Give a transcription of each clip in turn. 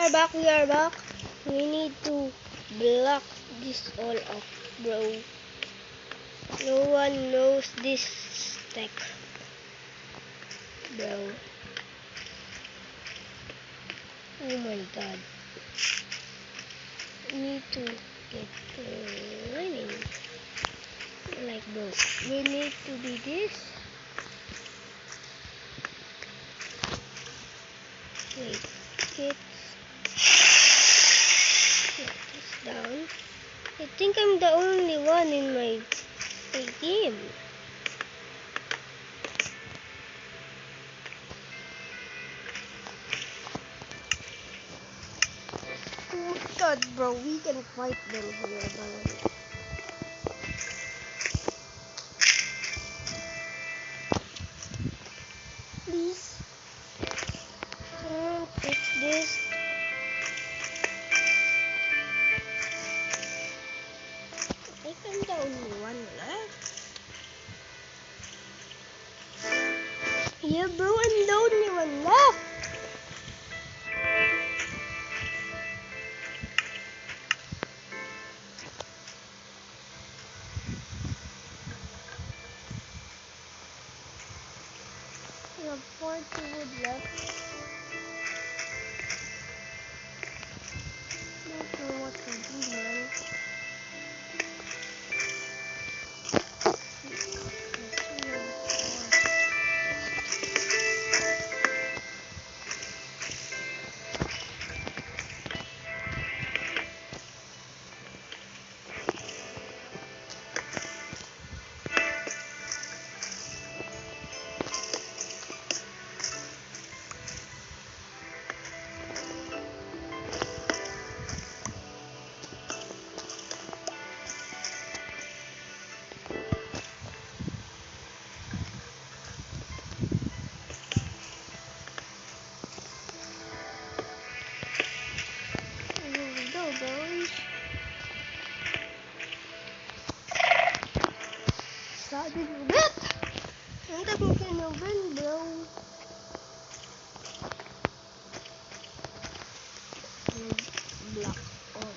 We are back. We need to block this all up, bro. No one knows this tech, bro. Oh my god. We need to get running. Like, bro, we need to do this. Wait, get this down. I think I'm the only one in my game. Oh my god, bro, we can fight them here, bro. Please. Fix this. I think I'm the only one left. Yeah, bro, I'm the only one left. We have 40 wood left. Don't know what to do, man. Here we go, boys. Sabi mo bet! Ang dami ka na ban, bro. Block on.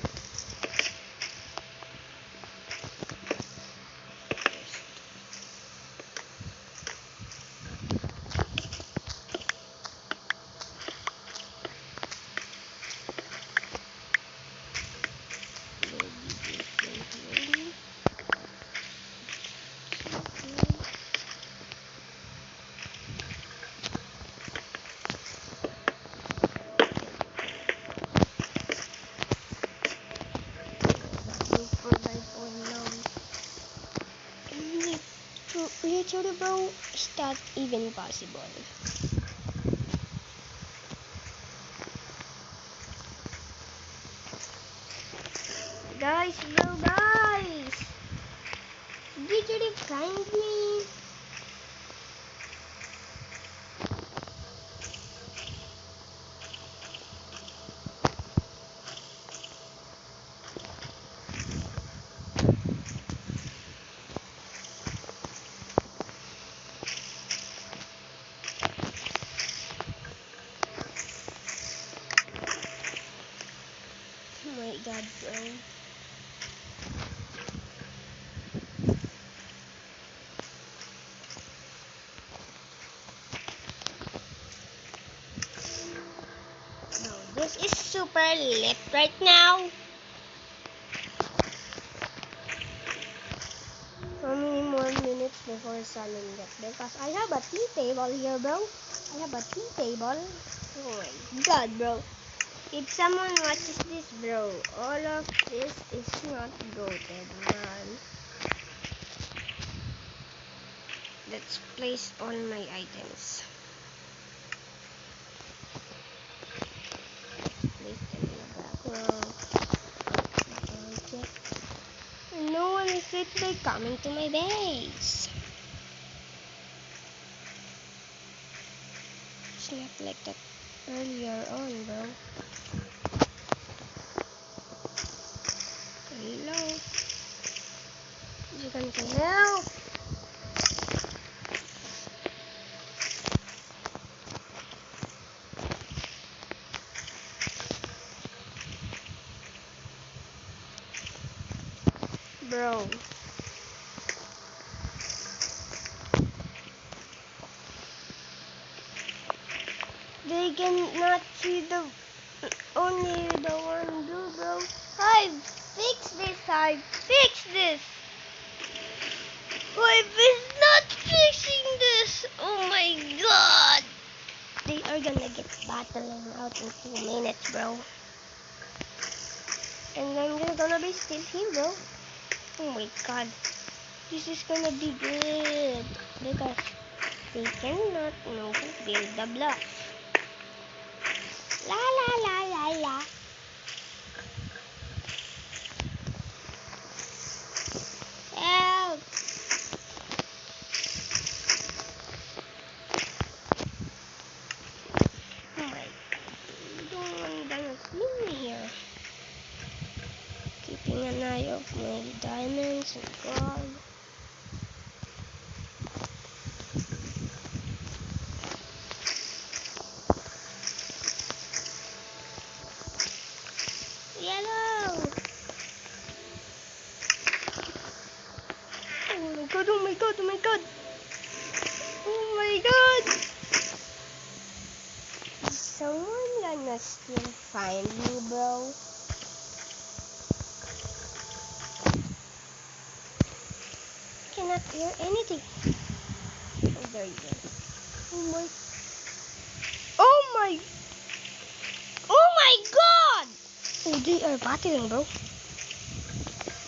Literally, bro, is that even possible? Guys, bro, guys! Literally, find me! Oh my god, bro. No, this is super lit right now. How many more minutes before Salon gets there? Because I have a tea table here, bro. I have a tea table. Oh my god, bro. If someone watches this, bro, all of this is not goated, man. Let's place all my items. Place them in the back row. And no one is literally coming to my base. It's not like that earlier on, bro. Hello? You can help. bro. They cannot see the only the one blue, bro. Hive, fix this, Hive. Fix this. Hive is not fixing this. Oh my god. They are gonna get battling out in 2 minutes, bro. And I'm just gonna be still here, bro. Oh my god. This is gonna be good. Because they cannot know who build the block. La la la la la. Help! Oh my god. Don't want them to see me here. Keeping an eye of my diamonds and gold. Yellow! Oh my god, oh my god, oh my god! Oh my god! Is someone gonna still find me, bro? Cannot hear anything. Oh, there you go. Oh my. Oh my. Oh my god! Oh, they are battling, bro.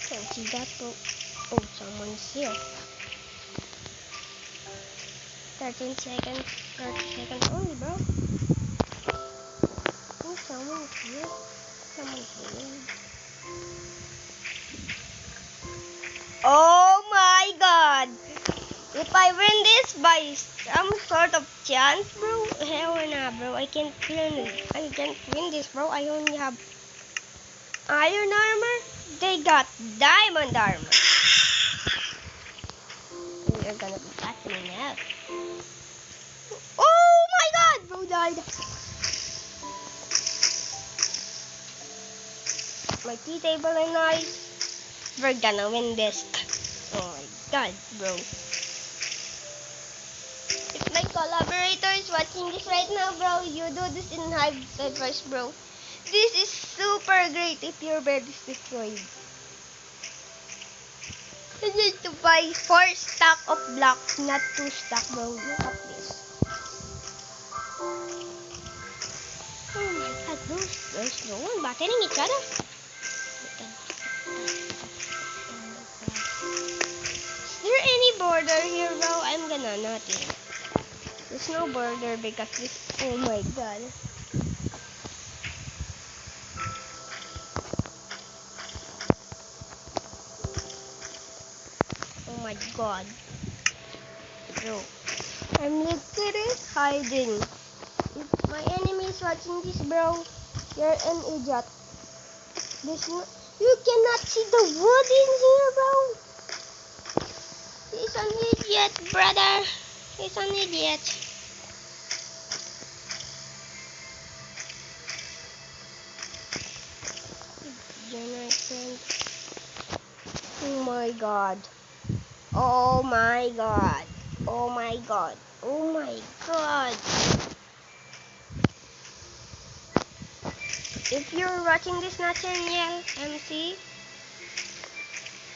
Can't see that, bro. Oh, someone's here. 13 seconds. 30 seconds only, bro. Oh, someone's here. Someone's here. Oh my god! If I win this by some sort of chance, bro, hell nah, bro. I can't win this, bro. I only have iron armor. They got diamond armor. We are gonna be battling out. Oh my god, bro died. My tea table and I, we're gonna win this. Oh my god, bro. If my collaborator is watching this right now, bro, you do this in Hive servers, bro. This is super great if your bed is destroyed. You need to buy 4 stack of blocks, not 2 stack, bro. Look at this. Oh my god, bro. There's no one battling each other. Is there any border here, bro? I'm gonna nothing. There's no border because this. Oh my god. Oh my god. Bro. I'm literally hiding. If my enemy is watching this, bro, you're an idiot. You cannot see the wood in here, bro. He's an idiot, brother. He's an idiot. Oh my god. Oh my god. Oh my god. Oh my god. If you're watching this Nathaniel MC,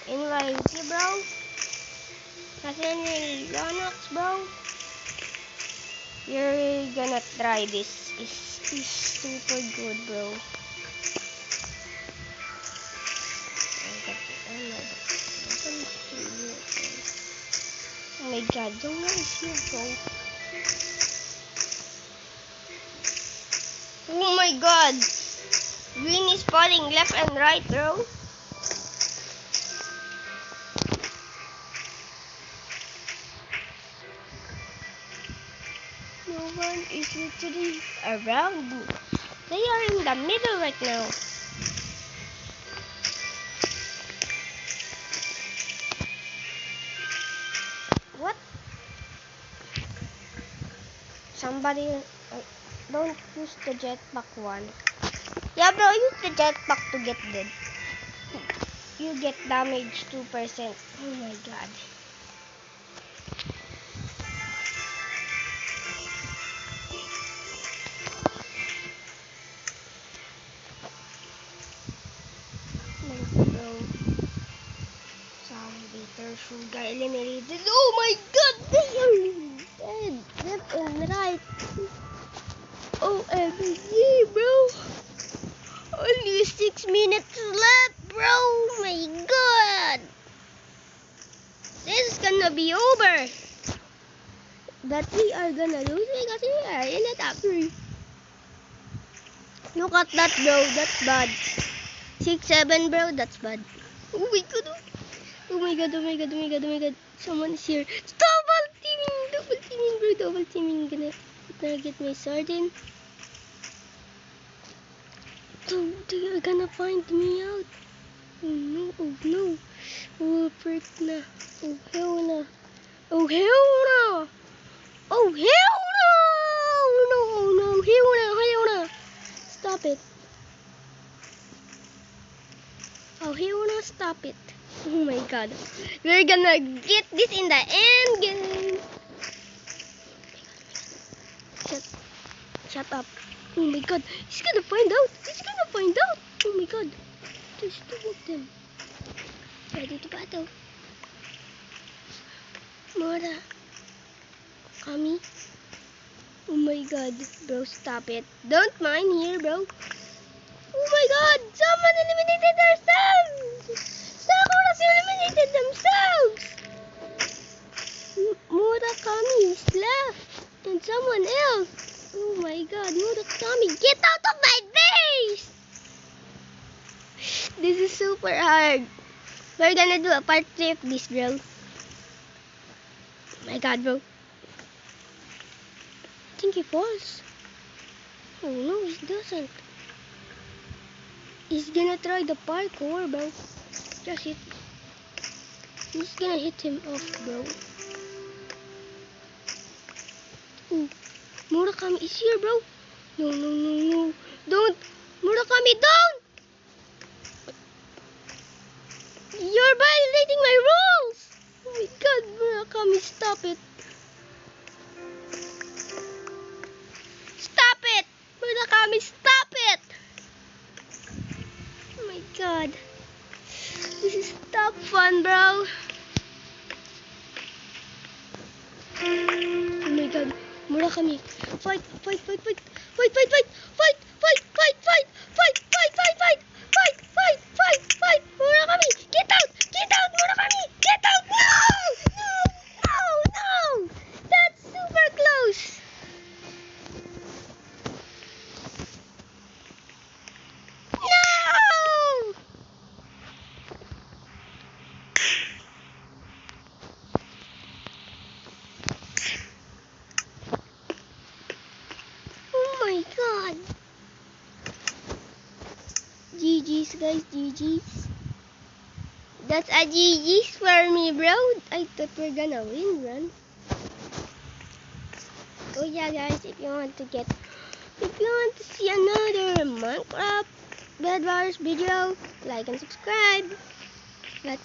invite you, bro. Nathaniel Lonox, bro. You're gonna try this. It's super good, bro. Oh my god, don't know if you, bro. Oh my god. Green is falling left and right, bro. No one is literally around me. They are in the middle right now. What? Somebody don't use the jetpack one. Yeah, bro, use the jetpack to get dead. you get damage 2%. Oh my god. Nice, bro. Sorry, bitter sugar eliminated. Oh my god, they are dead. Left and right. OMG, bro. Only 6 minutes left, bro. Oh my god. This is gonna be over. But we are gonna lose because we are in the top 3. Look at that, bro. That's bad. 6-7, bro. That's bad. Oh my god. Oh my god, oh my god, oh my god, oh my god. Someone is here. Double teaming, bro. Double teaming. Gonna get my sword in. They are gonna find me out. Oh no, oh no. Oh, frick na. Oh, hell na. Oh, hell na. Oh, hell no. Oh no, oh no. Hell na. Stop it. Oh, hell na. Stop it. Oh my god. We're gonna get this in the end game. Shut up. Oh my god. He's gonna find out. Oh my god. There's 2 of them. Ready to battle. Mora. Kami. Oh my god. Bro, stop it. Don't mind here, bro. Oh my god. Someone eliminated themselves. Sakura's eliminated themselves. Murakami is left. And someone else. Oh my god. Murakami, get out of my base. This is super hard. We're gonna do a part 3 of this, bro. Oh my god, bro. I think he falls. Oh no, he doesn't. He's gonna try the parkour, bro. Just hit. He's gonna hit him off, bro. Ooh. Murakami is here, bro. No. Don't. Murakami, don't! You're violating my rules! Oh my god, Murakami, stop it. Stop it! Murakami, stop it! Oh my god. This is tough fun, bro. Oh my god. Murakami. Fight. Murakami. Get out, Murakami. Get out. No. That's super close. No. Oh my god. GG's, guys. GG's. That's a GG's for me, bro. I thought we're gonna win, man. Oh yeah, guys. If you want to see another Minecraft Bed Wars video, like and subscribe. Let's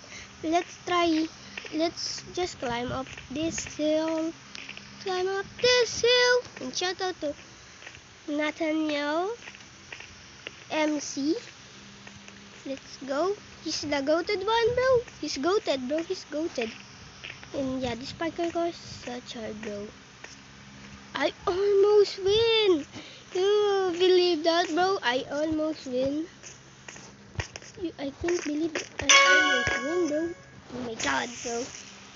just climb up this hill. And shout out to Nathaniel MC. Let's go. He's the goated one, bro. He's goated. And yeah, this parkour is such hard, bro. I almost win. You believe that, bro? I almost win. I can't believe that I almost win, bro. Oh my god, bro.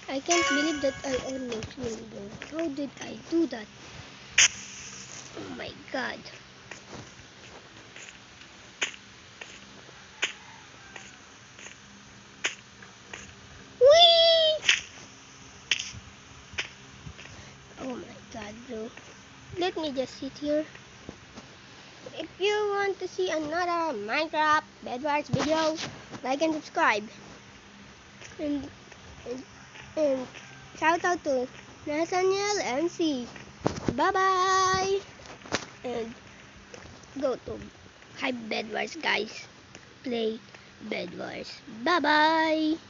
I can't believe that I almost win, bro. How did I do that? Oh my god. Whee! Oh my god, bro. Let me just sit here. If you want to see another Minecraft Bed Wars video, like and subscribe. And shout out to Nathaniel MC. Bye bye. And go to Hype Bed Wars, guys. Play Bed Wars. Bye-bye!